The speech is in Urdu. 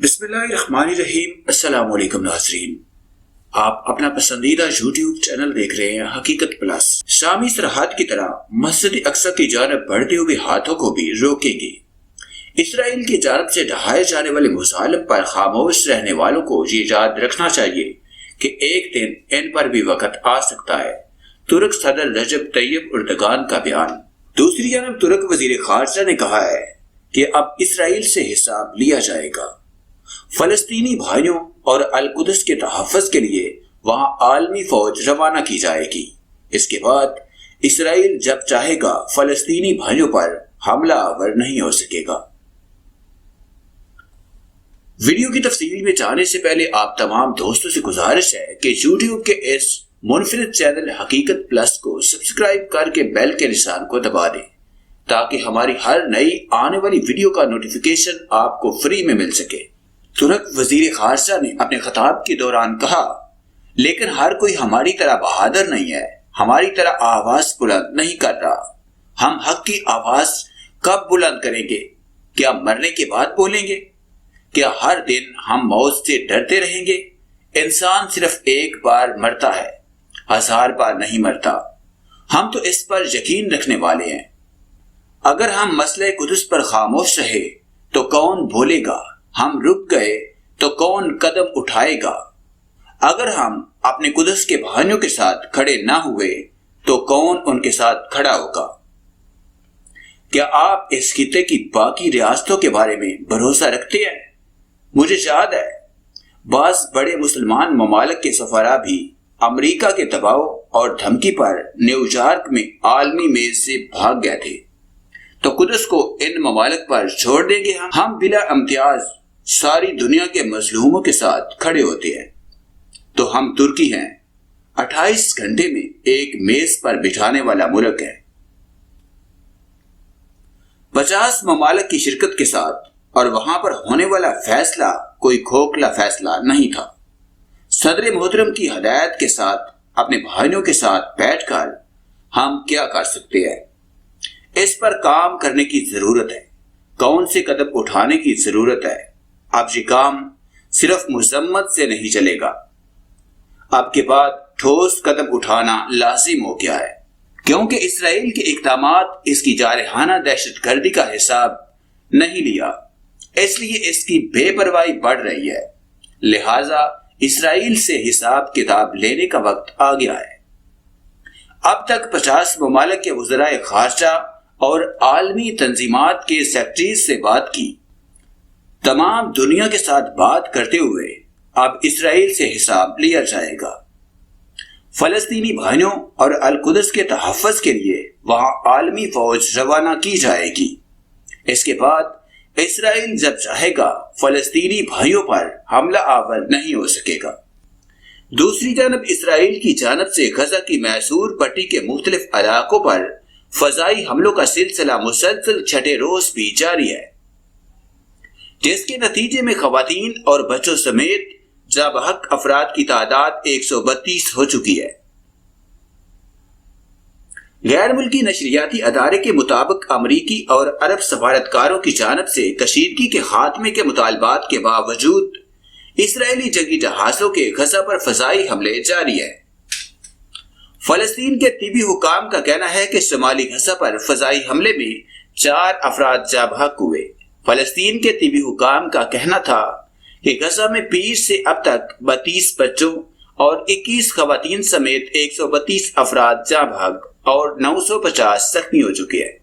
بسم اللہ الرحمن الرحیم۔ السلام علیکم ناظرین، آپ اپنا پسندیدہ یوٹیوب چینل دیکھ رہے ہیں حقیقت پلس۔ شامی سرحد کی طرح مسجد اقصی کی جانب بڑھتے ہوئے ہاتھوں کو بھی روکیں گے۔ اسرائیل کی جانب سے ڈھائے جانے والے مظالم پر خاموش رہنے والوں کو یہ یاد رکھنا چاہیے کہ ایک دن ان پر بھی وقت آ سکتا ہے۔ ترک صدر رجب طیب اردگان کا بیان۔ دوسری جانب ترک وزیر خارجہ نے کہا ہے کہ اب اسرائیل سے حساب لیا جائے گا۔ فلسطینی بھائیوں اور القدس کے تحفظ کے لیے وہاں عالمی فوج روانہ کی جائے گی۔ اس کے بعد اسرائیل جب چاہے گا فلسطینی بھائیوں پر حملہ آور نہیں ہو سکے گا۔ ویڈیو کی تفصیل میں جانے سے پہلے آپ تمام دوستوں سے گزارش ہے کہ یوٹیوب کے اس منفرد چینل حقیقت پلس کو سبسکرائب کر کے بیل کے نشان کو دبا دیں تاکہ ہماری ہر نئی آنے والی ویڈیو کا نوٹیفیکیشن آپ کو فری میں مل سکے۔ ترک وزیر خارجہ نے اپنے خطاب کے دوران کہا، لیکن ہر کوئی ہماری طرح بہادر نہیں ہے، ہماری طرح آواز بلند نہیں کر رہا۔ ہم حق کی آواز کب بلند کریں گے؟ کیا مرنے کے بعد بولیں گے؟ کیا ہر دن ہم موت سے ڈرتے رہیں گے؟ انسان صرف ایک بار مرتا ہے، 1000 بار نہیں مرتا۔ ہم تو اس پر یقین رکھنے والے ہیں۔ اگر ہم مسئلہ قدس پر خاموش رہے تو کون بولے گا؟ ہم رک گئے تو کون قدم اٹھائے گا؟ اگر ہم اپنے قدس کے بھائیوں کے ساتھ کھڑے نہ ہوئے تو کون ان کے ساتھ کھڑا ہوگا؟ کیا آپ اس خطے کی باقی ریاستوں کے بارے میں بھروسہ رکھتے ہیں؟ مجھے یاد ہے بعض بڑے مسلمان ممالک کے سفراء بھی امریکہ کے دباؤ اور دھمکی پر نیو یارک میں عالمی میز سے بھاگ گئے تھے۔ تو قدس کو ان ممالک پر چھوڑ دیں گے؟ ہم بلا امتیاز ساری دنیا کے مظلوموں کے ساتھ کھڑے ہوتے ہیں۔ تو ہم ترکی ہیں، 28 گھنٹے میں ایک میز پر بٹھانے والا ملک ہے، 50 ممالک کی شرکت کے ساتھ، اور وہاں پر ہونے والا فیصلہ کوئی کھوکھلا فیصلہ نہیں تھا۔ صدر محترم کی ہدایت کے ساتھ اپنے بھائیوں کے ساتھ بیٹھ کر ہم کیا کر سکتے ہیں؟ اس پر کام کرنے کی ضرورت ہے، کون سے قدم اٹھانے کی ضرورت ہے۔ اب یہ کام صرف مذمت سے نہیں چلے گا، اب کے بعد ٹھوس قدم اٹھانا لازم ہو گیا ہے، کیونکہ اسرائیل کے اقدامات اس کی جارحانہ دہشت گردی کا حساب نہیں لیا، اس لیے اس کی بے پرواہی بڑھ رہی ہے۔ لہٰذا اسرائیل سے حساب کتاب لینے کا وقت آ گیا ہے۔ اب تک 50 ممالک کے وزرائے خارجہ اور عالمی تنظیمات کے سیکرٹریز سے بات کی۔ تمام دنیا کے ساتھ بات کرتے ہوئے اب اسرائیل سے حساب لیا جائے گا۔ فلسطینی بھائیوں اور القدس کے تحفظ کے لیے وہاں عالمی فوج روانہ کی جائے گی۔ اس کے بعد اسرائیل جب چاہے گا فلسطینی بھائیوں پر حملہ آور نہیں ہو سکے گا۔ دوسری جانب اسرائیل کی جانب سے غزہ کی محصور پٹی کے مختلف علاقوں پر فضائی حملوں کا سلسلہ مسلسل 6 روز بھی جاری ہے، جس کے نتیجے میں خواتین اور بچوں سمیت جاں بحق افراد کی تعداد 132 ہو چکی ہے۔ غیر ملکی نشریاتی ادارے کے مطابق امریکی اور عرب سفارتکاروں کی جانب سے کشیدگی کے خاتمے کے مطالبات کے باوجود اسرائیلی جنگی جہازوں کے غزہ پر فضائی حملے جاری ہیں۔ فلسطین کے طبی حکام کا کہنا ہے کہ شمالی غزہ پر فضائی حملے میں 4 افراد جاں بحق ہوئے۔ فلسطین کے طبی حکام کا کہنا تھا کہ غزہ میں پیر سے اب تک 32 بچوں اور 21 خواتین سمیت 132 افراد جاں بحق اور 950 زخمی ہو چکے ہیں۔